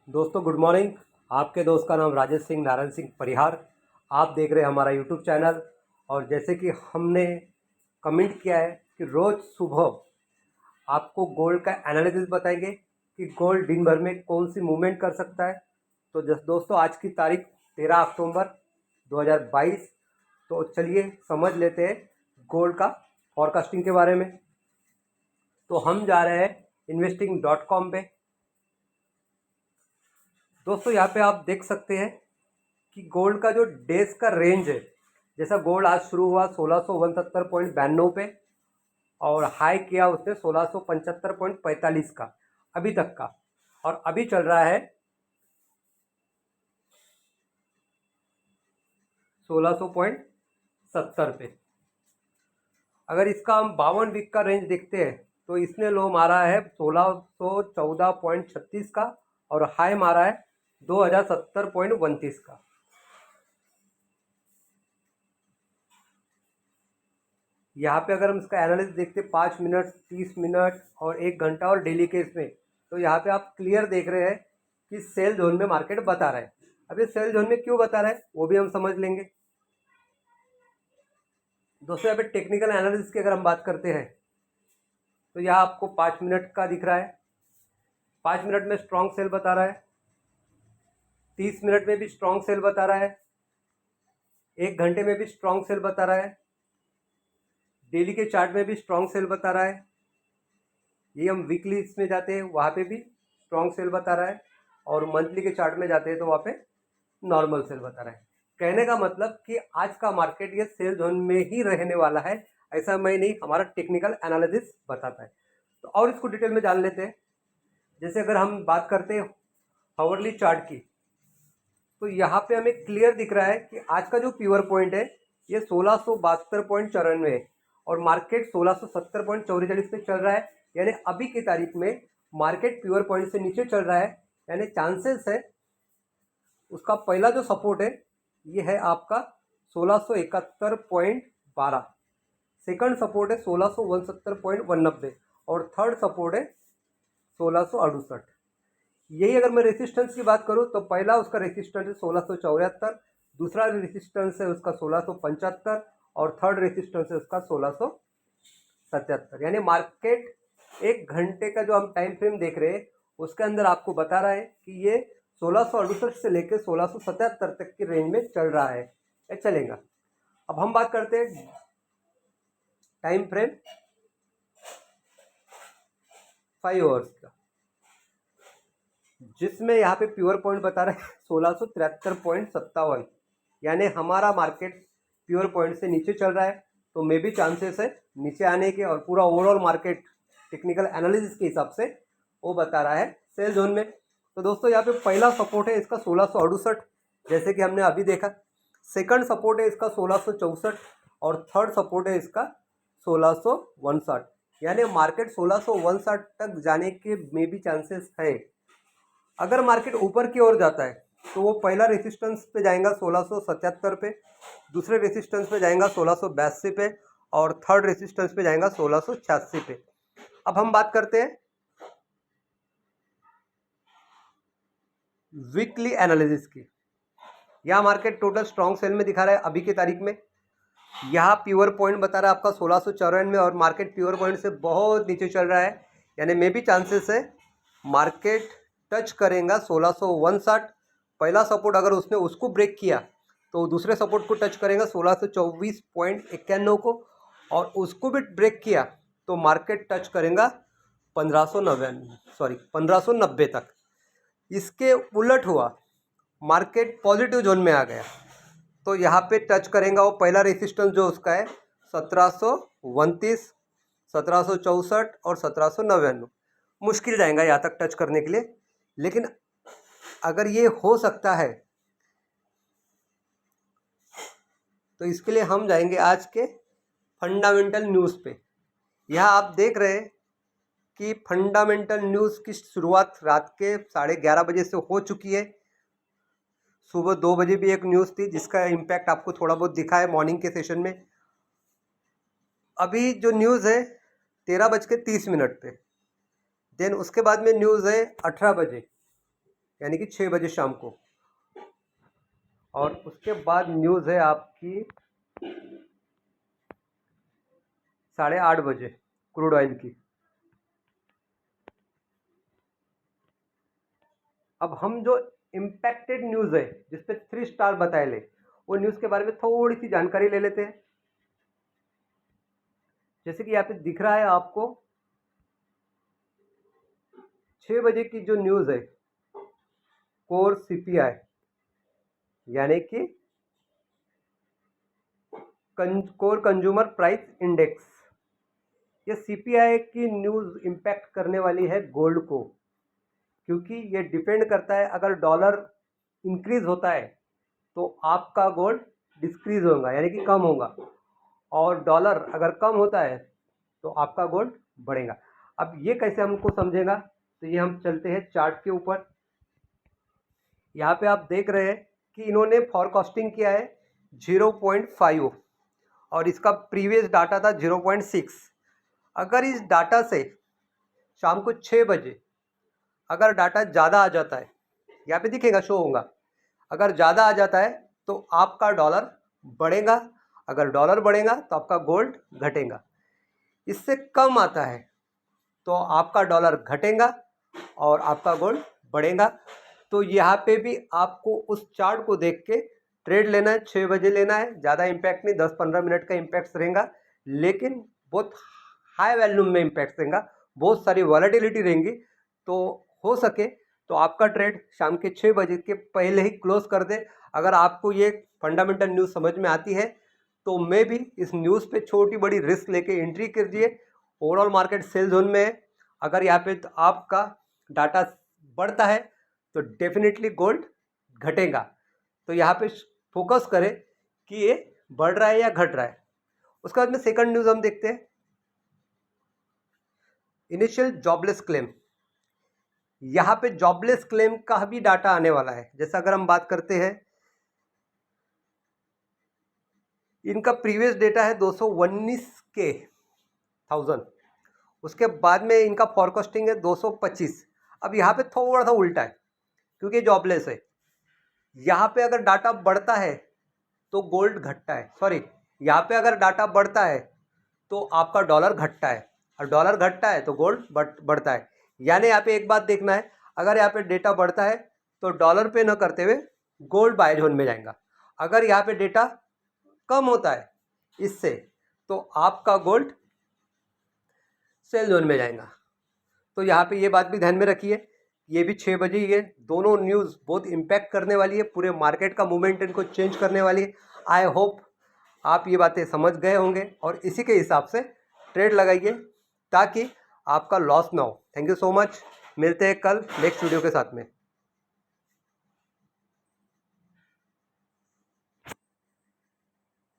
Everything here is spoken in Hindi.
दोस्तों गुड मॉर्निंग। आपके दोस्त का नाम राजेश सिंह नारायण सिंह परिहार। आप देख रहे हैं हमारा यूट्यूब चैनल। और जैसे कि हमने कमेंट किया है कि रोज़ सुबह आपको गोल्ड का एनालिसिस बताएंगे कि गोल्ड दिन भर में कौन सी मूवमेंट कर सकता है। तो जस्ट दोस्तों आज की तारीख 13 अक्टूबर 2022। तो चलिए समझ लेते हैं गोल्ड का फॉरकास्टिंग के बारे में। तो हम जा रहे हैं investing.com पे। दोस्तों यहाँ पे आप देख सकते हैं कि गोल्ड का जो डेज का रेंज है, जैसा गोल्ड आज शुरू हुआ 1669.92 पे और हाई किया उसने 1675.45 का अभी तक का, और अभी चल रहा है 1670 पे। अगर इसका हम 52 वीक का रेंज देखते हैं तो इसने लो मारा है 1614.36 का और हाई मारा है 2070.29 का। यहाँ पे अगर हम इसका एनालिसिस देखते हैं 5 मिनट, 30 मिनट और 1 घंटा और डेली केस में, तो यहाँ पे आप क्लियर देख रहे हैं कि सेल जोन में मार्केट बता रहा है। अब ये सेल जोन में क्यों बता रहा है वो भी हम समझ लेंगे। दोस्तों यहाँ पे टेक्निकल एनालिसिस की अगर हम बात करते हैं तो यहाँ आपको 5 मिनट का दिख रहा है। 5 मिनट में स्ट्रॉन्ग सेल बता रहा है, 30 मिनट में भी स्ट्रॉन्ग सेल बता रहा है, 1 घंटे में भी स्ट्रॉन्ग सेल बता रहा है, डेली के चार्ट में भी स्ट्रॉन्ग सेल बता रहा है। ये हम वीकली इसमें जाते हैं वहाँ पे भी स्ट्रॉन्ग सेल बता रहा है, और मंथली के चार्ट में जाते हैं तो वहाँ पे नॉर्मल सेल बता रहा है। कहने का मतलब कि आज का मार्केट ये सेल जोन में ही रहने वाला है, ऐसा मैं नहीं, हमारा टेक्निकल एनालिसिस बताता है। तो और इसको डिटेल में जान लेते हैं। जैसे अगर हम बात करते हैं हावरली चार्ट की, तो यहाँ पे हमें क्लियर दिख रहा है कि आज का जो प्योर पॉइंट है ये 1672.94 है और मार्केट 1670.44 पे चल रहा है। यानी अभी की तारीख में मार्केट प्योर पॉइंट से नीचे चल रहा है, यानी चांसेस है उसका पहला जो सपोर्ट है ये है आपका 1671.12, सेकंड सपोर्ट है 1669.90 और थर्ड सपोर्ट है 1668। यही अगर मैं रेसिस्टेंस की बात करूं तो पहला उसका रेसिस्टेंस है 1674, दूसरा रेसिस्टेंस है उसका 1675 और थर्ड रेसिस्टेंस है उसका 1677। यानी मार्केट 1 घंटे का जो हम टाइम फ्रेम देख रहे हैं उसके अंदर आपको बता रहा है कि ये 1668 से लेकर 1677 तक की रेंज में चल रहा है या चलेगा। अब हम बात करते हैं टाइम फ्रेम 5 आवर्स का, जिसमें यहाँ पे प्योर पॉइंट बता रहा है 1673.57। यानी हमारा मार्केट प्योर पॉइंट से नीचे चल रहा है, तो मे भी चांसेस है नीचे आने के, और पूरा ओवरऑल मार्केट टेक्निकल एनालिसिस के हिसाब से वो बता रहा है सेल जोन में। तो दोस्तों यहाँ पे पहला सपोर्ट है इसका 1668, जैसे कि हमने अभी देखा। सेकंड सपोर्ट है इसका 1664 और थर्ड सपोर्ट है इसका 1659। यानी मार्केट 1659 तक जाने के मे भी चांसेस है। अगर मार्केट ऊपर की ओर जाता है तो वो पहला रेसिस्टेंस पे जाएगा 1677 पे, दूसरे रेसिस्टेंस पे जाएगा 1682 पे और थर्ड रेसिस्टेंस पे जाएगा 1686 पे। अब हम बात करते हैं वीकली एनालिसिस की। यहाँ मार्केट टोटल स्ट्रॉन्ग सेल में दिखा रहा है अभी की तारीख में। यहाँ प्योर पॉइंट बता रहा है आपका 1694 और मार्केट प्योर पॉइंट से बहुत नीचे चल रहा है। यानी मे भी चांसेस है मार्केट टच करेगा 1659। पहला सपोर्ट अगर उसने उसको ब्रेक किया तो दूसरे सपोर्ट को टच करेगा 1624.91 को, और उसको भी ब्रेक किया तो मार्केट टच करेगा 1590 तक। इसके उलट हुआ, मार्केट पॉजिटिव जोन में आ गया तो यहाँ पे टच करेगा वो पहला रेसिस्टेंस जो उसका है 1729, 1764 और 1799। मुश्किल जाएगा यहाँ तक टच करने के लिए। लेकिन अगर ये हो सकता है तो इसके लिए हम जाएंगे आज के फंडामेंटल न्यूज़ पे। यहाँ आप देख रहे हैं कि फंडामेंटल न्यूज़ की शुरुआत रात के 11:30 बजे से हो चुकी है। सुबह 2 बजे भी एक न्यूज़ थी जिसका इम्पैक्ट आपको थोड़ा बहुत दिखा है मॉर्निंग के सेशन में। अभी जो न्यूज़ है 13:30 पे, देन उसके बाद में न्यूज़ है 18 बजे। यानी कि 6 बजे शाम को। और उसके बाद न्यूज़ है आपकी 8:30 बजे क्रूड ऑयल की। अब हम जो इम्पैक्टेड न्यूज़ है जिस पे 3 स्टार बताए ले, वो न्यूज़ के बारे में थोड़ी सी जानकारी ले लेते हैं। जैसे कि यहाँ पे दिख रहा है आपको 6 बजे की जो न्यूज़ है, कोर सीपीआई यानी कि कोर कंज्यूमर प्राइस इंडेक्स, ये सीपीआई की न्यूज़ इम्पैक्ट करने वाली है गोल्ड को, क्योंकि ये डिपेंड करता है अगर डॉलर इंक्रीज होता है तो आपका गोल्ड डिक्रीज होगा यानी कि कम होगा, और डॉलर अगर कम होता है तो आपका गोल्ड बढ़ेगा। अब ये कैसे हमको समझेगा, तो ये हम चलते हैं चार्ट के ऊपर। यहाँ पे आप देख रहे हैं कि इन्होंने फॉरकास्टिंग किया है 0.5 और इसका प्रीवियस डाटा था 0.6। अगर इस डाटा से शाम को 6 बजे अगर डाटा ज़्यादा आ जाता है, यहाँ पे दिखेगा, शो होगा, अगर ज़्यादा आ जाता है तो आपका डॉलर बढ़ेगा, अगर डॉलर बढ़ेगा तो आपका गोल्ड घटेगा। इससे कम आता है तो आपका डॉलर घटेगा और आपका गोल्ड बढ़ेगा। तो यहाँ पे भी आपको उस चार्ट को देख के ट्रेड लेना है, 6 बजे लेना है। ज़्यादा इम्पैक्ट नहीं, 10-15 मिनट का इम्पैक्ट रहेगा, लेकिन बहुत हाई वॉल्यूम में इम्पैक्ट रहेगा, बहुत सारी वॉलेटिलिटी रहेंगी। तो हो सके तो आपका ट्रेड शाम के 6 बजे के पहले ही क्लोज कर दे। अगर आपको ये फंडामेंटल न्यूज़ समझ में आती है तो मैं भी इस न्यूज़ पे छोटी बड़ी रिस्क लेके एंट्री कर दिए। ओवरऑल मार्केट सेल जोन में है। अगर यहाँ पे तो आपका डाटा बढ़ता है तो डेफिनेटली गोल्ड घटेगा। तो यहाँ पे फोकस करें कि ये बढ़ रहा है या घट रहा है। उसके बाद में सेकंड न्यूज़ हम देखते हैं, इनिशियल जॉबलेस क्लेम। यहाँ पे जॉबलेस क्लेम का भी डाटा आने वाला है। जैसा अगर हम बात करते हैं, इनका प्रीवियस डेटा है 219,000, उसके बाद में इनका फॉरकास्टिंग है 225। अब यहाँ पे थोड़ा सा उल्टा है क्योंकि जॉबलेस है। यहाँ पे अगर डाटा बढ़ता है तो गोल्ड घटता है, सॉरी, यहाँ पे अगर डाटा बढ़ता है तो आपका डॉलर घटता है, और डॉलर घटता है तो गोल्ड बढ़ता है। यानी यहाँ पे एक बात देखना है, अगर यहाँ पे डेटा बढ़ता है तो डॉलर पे न करते हुए गोल्ड बाय जोन में जाएगा। अगर यहाँ पे डेटा कम होता है इससे तो आपका गोल्ड सेल जोन में जाएगा। तो यहाँ पे ये बात भी ध्यान में रखिए, ये भी 6 बजे ही है। दोनों न्यूज़ बहुत इम्पैक्ट करने वाली है, पूरे मार्केट का मूवमेंट इनको चेंज करने वाली है। आई होप आप ये बातें समझ गए होंगे और इसी के हिसाब से ट्रेड लगाइए ताकि आपका लॉस ना हो। थैंक यू सो मच, मिलते हैं कल नेक्स्ट वीडियो के साथ में।